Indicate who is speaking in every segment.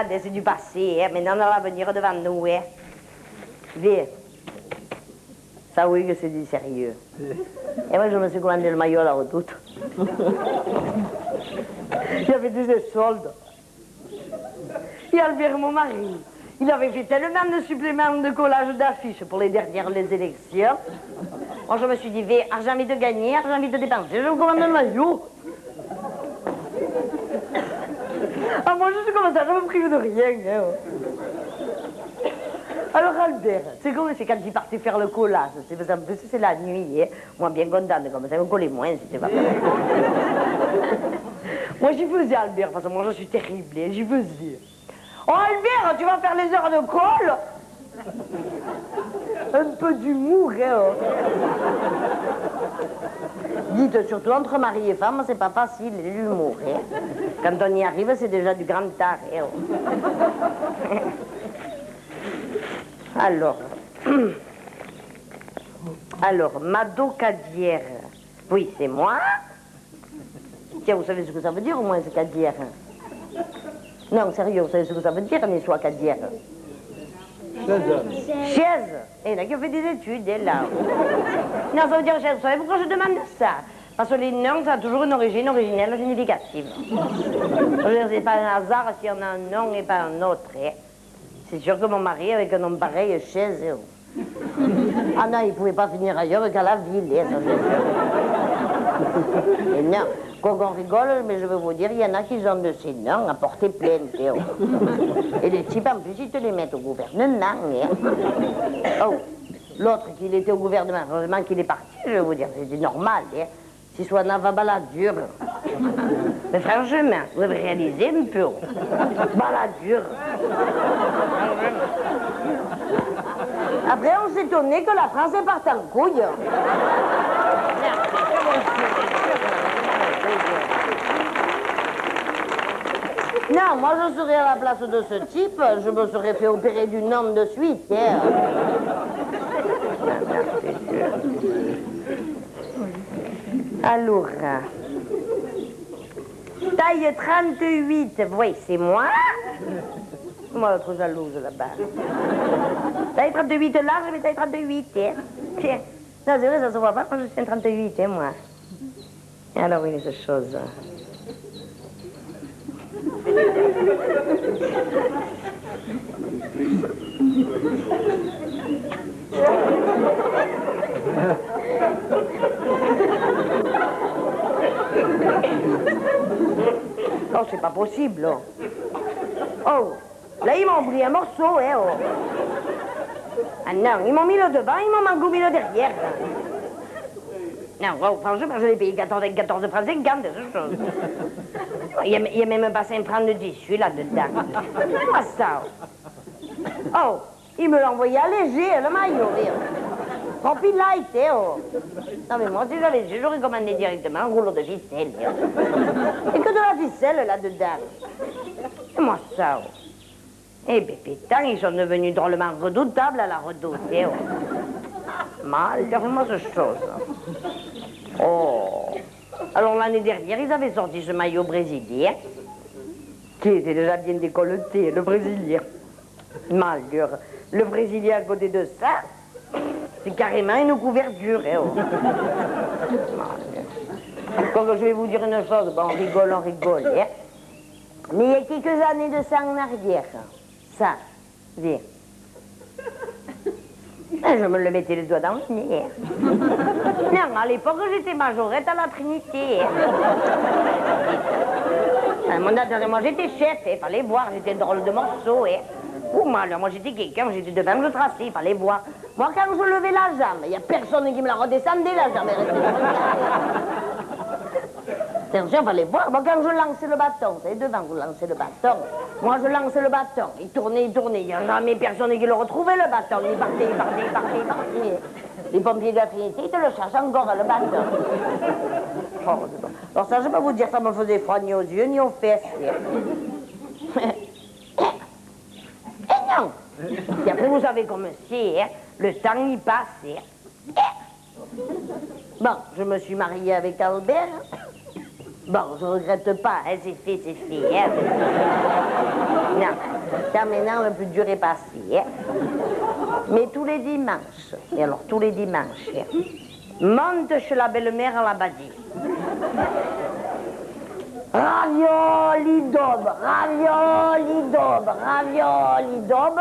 Speaker 1: C'est du passé, hein. Maintenant, on va venir devant nous, hein. Viens. Ça, oui, que c'est du sérieux. Et moi, je me suis commandé le maillot à la redoute. Il y avait des soldes. Et Albert, mon mari, il avait fait tellement de suppléments de collage d'affiches pour les dernières élections. Moi, je me suis dit, j'ai envie de gagner, j'ai envie de dépenser, je me commande le maillot. Ah, moi, je suis comme ça, je me prive de rien. Hein. Alors, Albert, c'est comme c'est quand il partait faire le collage. En plus, c'est la nuit. Hein. Moi, bien contente, comme ça, me collait moins, c'était pas mal. Moi, j'y faisais, Albert, parce que moi, je suis terrible, hein, j'y faisais. Oh, Albert, tu vas faire les heures de colle? Un peu d'humour, hein. Dites, surtout entre mari et femme, c'est pas facile, l'humour. Hein. Quand on y arrive, c'est déjà du grand art. Hein. Alors, Mado Cadière. Oui, c'est moi. Tiens, vous savez ce que ça veut dire, au moins, ce Cadière? Non, sérieux, vous savez ce que ça veut dire, les soins Cadière? Chaise. Et là, qui a fait des études, elle, là. Non, ça veut dire chaise. Vous savez pourquoi je demande ça? Parce que les noms, ça a toujours une origine originelle significative. C'est pas un hasard si on a un nom et pas un autre. Hein. C'est sûr que mon mari, avec un nom pareil, chaise. Ah non, il ne pouvait pas finir ailleurs qu'à la ville. Hein, ça, et non, quand on rigole, mais je veux vous dire, il y en a qui ont de ces noms à porter plainte. Hein. Et les types, en plus, ils te les mettent au gouvernement. Hein. Oh, l'autre, qu'il était au gouvernement, heureusement qu'il est parti, je veux vous dire, c'était normal. Hein. Si soit n'a pas baladure. Mais franchement, vous avez réalisé un peu. Baladure. Après, on s'est étonné que la France est partie en couille. Non, moi je serais à la place de ce type, je me serais fait opérer du nom de suite. Hein. Alors, taille 38, oui, c'est moi. Moi, l'autre jalouse là-bas. Taille 38 large, mais taille 38, hein. Tiens. Non, c'est vrai, ça se voit pas quand je suis un 38, hein, moi. Alors, oui, cette chose. Oh, c'est pas possible, oh. Oh, là, ils m'ont pris un morceau, hein, oh. Ah non, ils m'ont mis le devant, ils m'ont mangoumé le derrière. Non, oh, franchement, je l'ai payé 14 francs 50, cette chose. Il y a même pas 5 francs de tissu là-dedans. Ah, ça. Oh, il me l'a envoyé allégé, le maillot, Trop light, oh. Non, mais moi, si j'avais su, j'aurais commandé directement un rouleau de ficelle. Et que de la ficelle là-dedans. Et moi, ça, oh. Eh bien, putain, ils sont devenus drôlement redoutables à la redoute, oh. Mal, fais-moi ce chose. Oh. Alors, l'année dernière, ils avaient sorti ce maillot brésilien, qui était déjà bien décolleté, le brésilien. Mal, le brésilien à côté de ça, c'est carrément une couverture, oh. Comme je vais vous dire une chose, bon, on rigole, hein. Mais il y a quelques années de ça en arrière, ça, viens. Je me le mettais les doigts dans le nez. Non, à l'époque, j'étais majorette à la Trinité. Moi, j'étais chef, il fallait voir, j'étais drôle de morceau. Ou moi, alors, moi, j'étais quelqu'un, j'étais devant le tracé, il fallait voir. Moi, quand je levais la jambe, il n'y a personne qui me la redescendait, la jambe est restée. Attention, il fallait voir. Moi, quand je lançais le bâton, c'est devant que vous lancez le bâton. Moi, je lançais le bâton. Il tournait. Il n'y a jamais personne qui le retrouvait, le bâton. Il partait. Les pompiers de la Trinité, ils te le cherchent encore, le bâton. Oh, alors ça, je ne vais pas vous dire, ça me faisait froid ni aux yeux, ni aux fesses. Et non. Et après, vous savez comme c'est, hein, le temps y passe. Bon, je me suis mariée avec Albert. Bon, je regrette pas, hein, c'est fait, hein. Non. Car maintenant, le plus dur est passé. Hein. Mais tous les dimanches, et alors tous les dimanches, hein, monte chez la belle-mère à la Badie. Ravioli d'aube, ravioli d'aube, ravioli d'aube.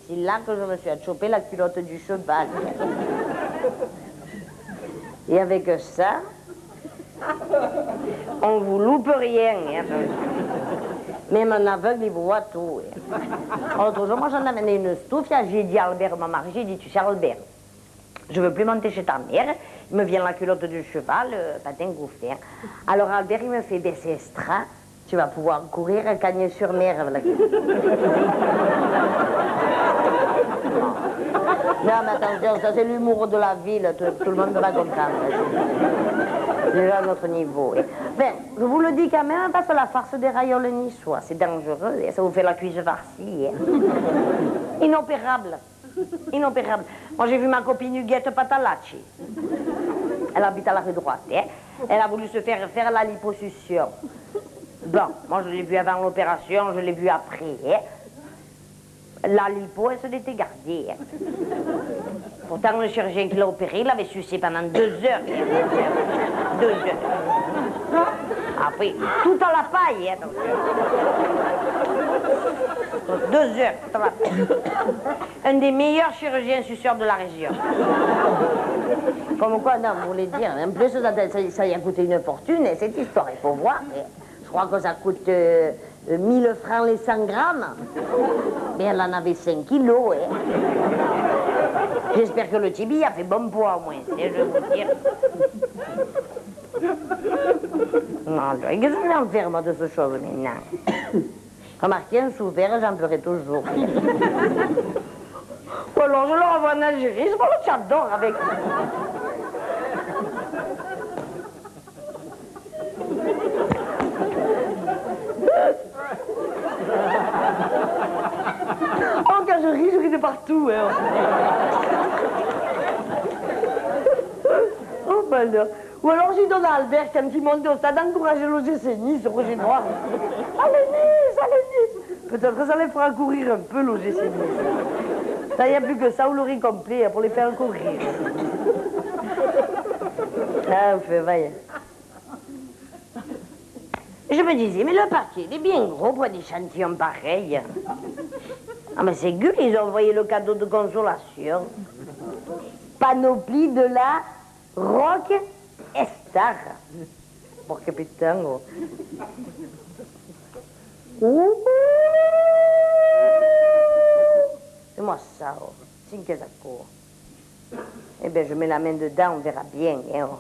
Speaker 1: C'est là que je me suis chopé la culotte du cheval. Et avec ça, on vous loupe rien. Hein. Même un aveugle, il voit tout. L'autre jour, moi, j'en amené une stouffe. J'ai dit à Albert, mon mari, j'ai dit, tu sais, Albert, je veux plus monter chez ta mère. Il me vient la culotte du cheval, patin gouffé. Hein. Alors Albert, il me fait baisser extra. Tu vas pouvoir courir à Cagnes-sur-Mer. Non, mais attention, ça c'est l'humour de la ville, tout le monde va comprendre. C'est déjà à notre niveau. Enfin, je vous le dis quand même, parce que la farce des raioles niçois, c'est dangereux, et ça vous fait la cuisse farcie. Hein. Inopérable. Inopérable. Moi, j'ai vu ma copine Huguette Patalacci. Elle habite à la rue droite. Hein. Elle a voulu se faire la liposuction. Bon, moi, je l'ai vue avant l'opération, je l'ai vue après. Hein. La lipo, elle se l'était gardée. Hein. Pourtant, le chirurgien qui l'a opéré, il avait sucé pendant 2 heures. 2 heures. Après, tout à la paille. Hein, 2 heures, tout à la paille. Un des meilleurs chirurgiens suceurs de la région. Comme quoi, non, vous voulez dire. En plus, ça y a coûté une fortune, et cette histoire, il faut voir. Je crois que ça coûte 1000 francs les 100 grammes. Mais elle en avait 5 kilos. Hein. J'espère que le tibi a fait bon poids au moins, je vais vous dire. Non, qu'est-ce que je vais en faire, moi, de ces choses maintenant? Remarquez, un sous-vert, j'en ferai toujours. Ou alors je leur envoie en Algérie, c'est pas le j'adore avec. Oh, quand je ris de partout. Hein. Oh, malheur. Ou alors j'y donne à Albert quand il monte au stade d'encourager l'OGC Nice, Roger Noir. Allez Nice, allez Nice. Peut-être que ça les fera courir un peu l'OGC Nice. Ça, il n'y a plus que ça ou le riz complet pour les faire courir. Ah, on fait, vaille. Je me disais, mais le paquet, il est bien gros pour des échantillons pareils. Ah, mais c'est gueule, ils ont envoyé le cadeau de consolation. Panoplie de la Rock Star. Bon, que putain, oh. C'est moi ça, oh. C'est une caisse à court. Eh bien, je mets la main dedans, on verra bien, hein, oh.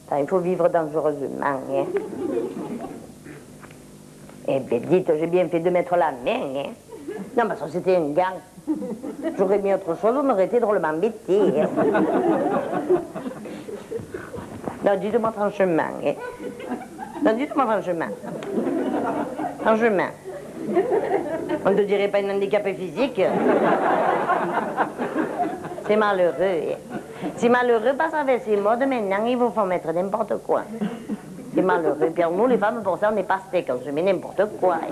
Speaker 1: Attends, il faut vivre dangereusement, hein. Eh bien, dites, j'ai bien fait de mettre la main, hein. Non, parce que c'était un gant. J'aurais mis autre chose, on m'aurait été drôlement embêté. Hein. Non, dites-moi franchement. Hein. Non, dites-moi franchement. Franchement. On ne te dirait pas un handicapé physique. C'est malheureux. Hein. C'est malheureux parce qu'avec ces modes, maintenant, il vous faut mettre n'importe quoi. C'est malheureux. Puis nous, les femmes, pour ça, on est pas steak. On se met n'importe quoi. Hein.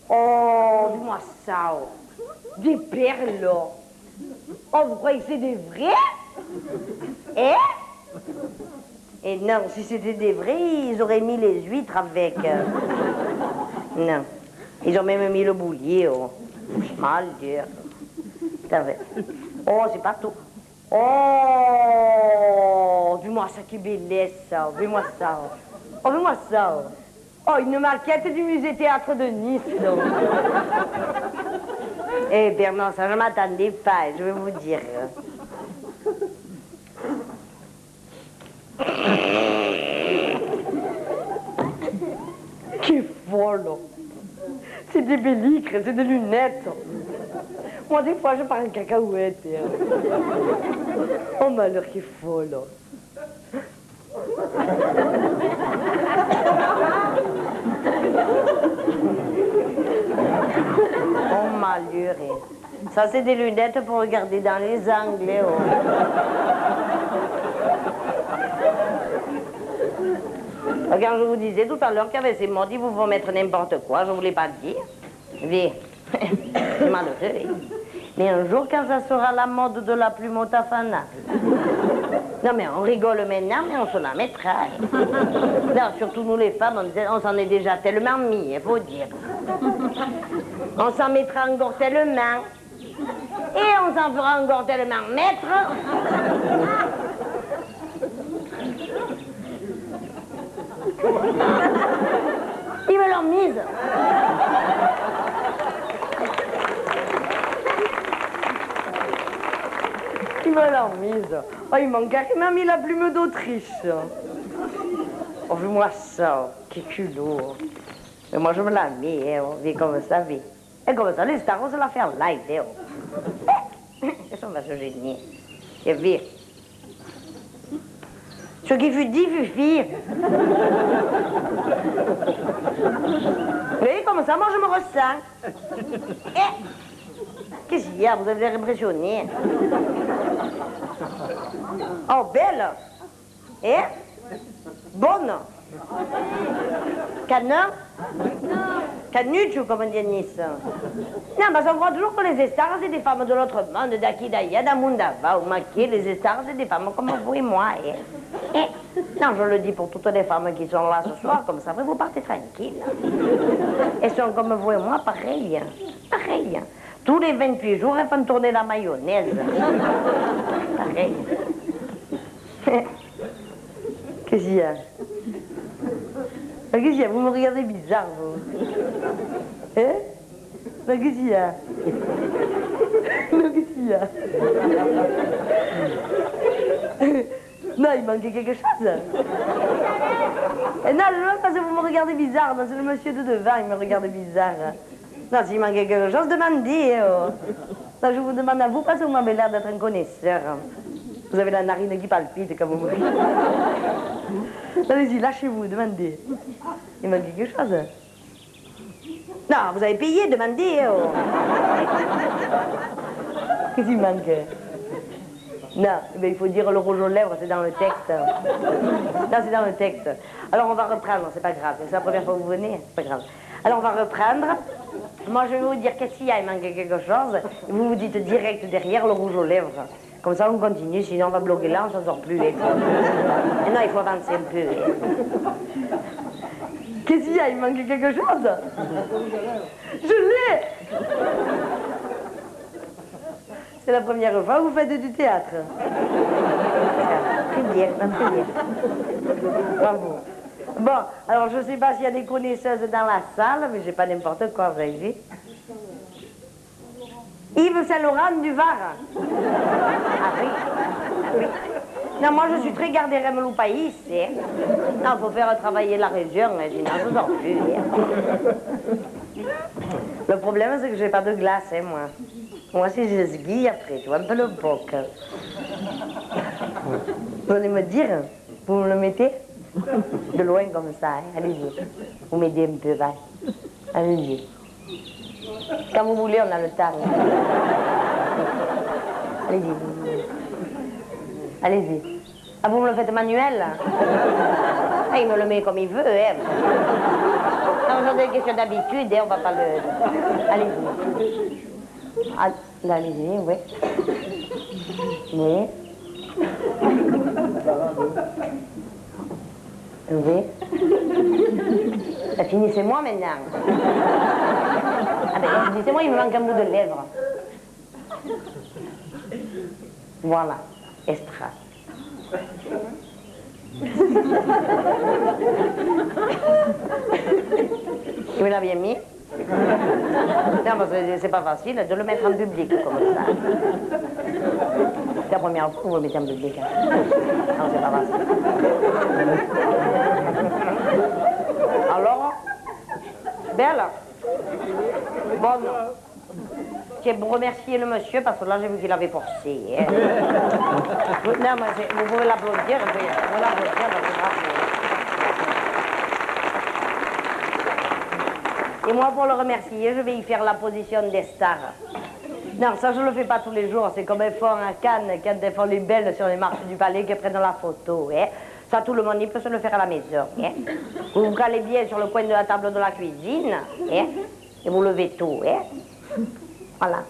Speaker 1: Oh, dis-moi ça, oh. Des perles, oh. Oh, vous croyez que c'est des vrais? Eh? Et non, si c'était des vrais, ils auraient mis les huîtres avec. Non. Ils ont même mis le boulier, oh. Mal dur. Oh, c'est pas tout. Oh, dis-moi ça, qui bellesse, ça. Dis-moi ça. Oh, dis-moi ça. Oh, une maquette du musée-théâtre de Nice. Eh bien, non, ça, je ne m'attendais pas, je vais vous dire. Qui folle. C'est des bellicres, c'est des lunettes. Moi, des fois, je pars en cacahuète. Hein. Oh, malheur, qui folle. Oh, malheur. Ça, c'est des lunettes pour regarder dans les angles. Oh. Quand je vous disais tout à l'heure qu'il y avait ces modes, ils vous font mettre n'importe quoi, je ne voulais pas le dire. Mais, c'est malheureux. Mais un jour, quand ça sera la mode de la plume au tafanage. Non, mais on rigole maintenant, mais on se la mettra. Non, surtout nous les femmes, on s'en est déjà tellement mis, il faut dire. On s'en mettra encore tellement. Et on s'en fera encore tellement mettre. Ils me l'ont mise. Ils me l'ont mise. Oh, ils m'ont carrément mis la plume d'Autriche. Oh, fais-moi ça, quel culot. Mais moi, je me la mets, hein, on vit comme ça, vit. Et comme ça, les stars, on se la fait en live, hein. Et ça, on va se gêner. Et vite. Ce qui fut dit fut fait. Vous voyez, comme ça, moi, je me ressens. Qu'est-ce qu'il y a? Vous avez l'air impressionné. Oh, belle. Bonne. Canin. Canuccio, comme on dit à Nice. Non, parce qu'on croit toujours que les stars, c'est des femmes de l'autre monde, d'Aki, d'Aya, d'Amundava, ou Maquet. Les stars, c'est des femmes comme vous et moi. Non, je le dis pour toutes les femmes qui sont là ce soir, comme ça, après vous partez tranquille. Elles sont comme vous et moi, pareil. Pareil. Tous les 28 jours, elles font tourner la mayonnaise. Pareil. Qu'est-ce qu'il y a? Qu'est-ce qu'il y a? Vous me regardez bizarre, vous. Hein? Qu'est-ce qu'il y a? Qu'est-ce qu'il y a? Non, il manquait quelque chose. Et non, je parce que vous me regardez bizarre. C'est le monsieur de devant, il me regarde bizarre. Non, s'il manquait quelque chose, demandez. Oh. Non, je vous demande à vous parce que vous m'avez l'air d'être un connaisseur. Vous avez la narine qui palpite quand vous me regardez. Allez-y, lâchez-vous, demandez. Il manque quelque chose. Non, vous avez payé, demandez. Oh. Qu'est-ce qu'il manque? Non, mais il faut dire le rouge aux lèvres, c'est dans le texte. Non, c'est dans le texte. Alors on va reprendre, c'est pas grave, c'est la première fois que vous venez, c'est pas grave. Alors on va reprendre. Moi je vais vous dire qu'est-ce qu'il y a, il manque quelque chose. Et vous vous dites direct derrière le rouge aux lèvres. Comme ça on continue, sinon on va bloquer là, on s'en sort plus. Et non, il faut avancer un peu. Qu'est-ce qu'il y a, il manque quelque chose? Je l'ai. C'est la première fois que vous faites du théâtre. Très bien, très bien. Bravo. Bon, alors je ne sais pas s'il y a des connaisseuses dans la salle, mais j'ai pas n'importe quoi, vous avez vu. Yves Saint-Laurent du Var. Ah oui, ah oui. Non, moi je suis très gardée Remelou Pays, hein. Non, il faut faire travailler la région, sinon je ne sors plus. Hein. Le problème, c'est que j'ai pas de glace, hein, moi. Moi, si je sguille après, tu vois, un peu le boc. Vous allez me dire, vous me le mettez de loin comme ça, hein? Allez-y. Vous m'aidez un peu, va. Allez-y. Quand vous voulez, on a le temps. Allez-y. Allez-y. Ah, vous me le faites manuel? Ah, il me le met comme il veut, hein. Non, c'est des questions d'habitude, hein, on va pas le... Allez-y. Ah, allez-y, oui. Oui. Oui. Finissez-moi maintenant. Ah ben, finissez-moi, il me manque un bout de lèvre. Voilà. Extra. Il me l'a bien mis. Non, parce que c'est pas facile de le mettre en public comme ça. C'est la première fois que vous le mettez en public. Non, c'est pas facile. Alors, belle, bonne. Tiens, vous remerciez le monsieur parce que là j'ai vu qu'il avait forcé. Hein. Non, mais vous pouvez l'applaudir, vous l'applaudir parce que bravo. Et moi, pour le remercier, je vais y faire la position des stars. Non, ça, je ne le fais pas tous les jours. C'est comme elles font à Cannes, quand elles font les belles sur les marches du palais, qu'elles prennent la photo. Hein. Ça, tout le monde il peut se le faire à la maison. Hein. Vous vous calez bien sur le coin de la table de la cuisine. Hein, et vous levez tout. Hein. Voilà.